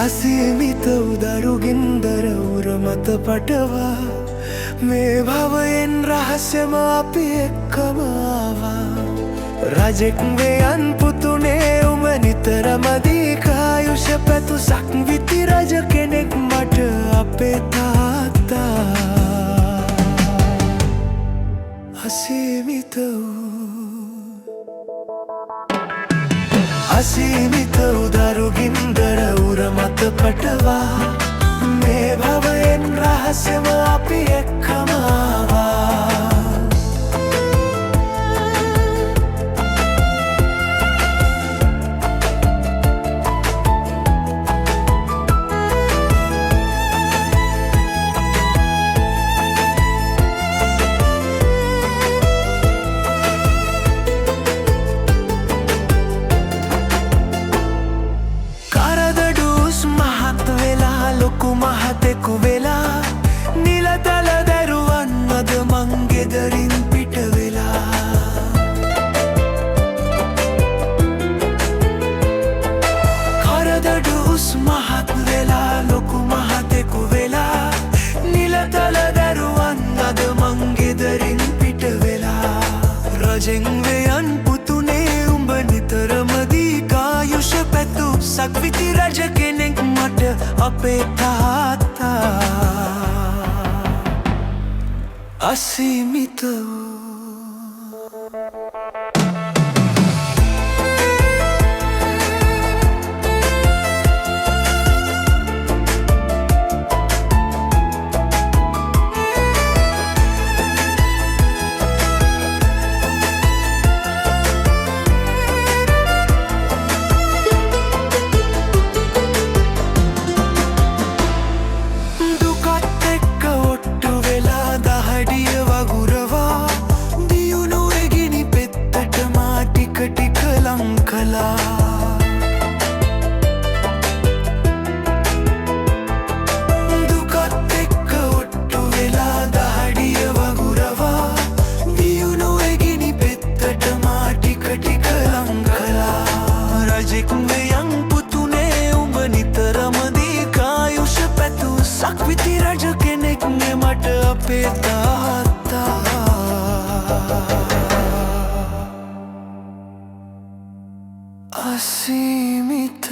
අසීමිත උදරු ගින්දර උර මත පටවා මේ භවයෙන් රහස්‍යම අපි එක්කම ආවා. රජෙක් වෙයන් පුතුනේ උඹ නිතරම දීර්ඝායුෂ පැතුසක් විති රජ කෙනෙක් මට අපේ තාත්තා. අසීමිත උදරු ගින්දර උර මත පටවා මේ භවයෙන් රහස්‍යම අපි එක්කම ආවා. මහතෙකු වෙලා නිලතල දරුවන් අද මං ගෙදරින් පිට වෙලා. කරදඩුස් මහත් වෙලා ලොකු මහතෙකු වෙලා නිලතල දරුවන් අද මං ගෙදරින් පිට වෙලා. රජෙන් වෙයන් පුතුනේ උඹ නිතරම දීර්ඝායුෂ පැතුසක් විති රජ කෙනෙක් මට අපේ තාත්තා. අසීමිත සක්විති රජ කෙනෙක් මට අපේ තාත්තා. අසීමිත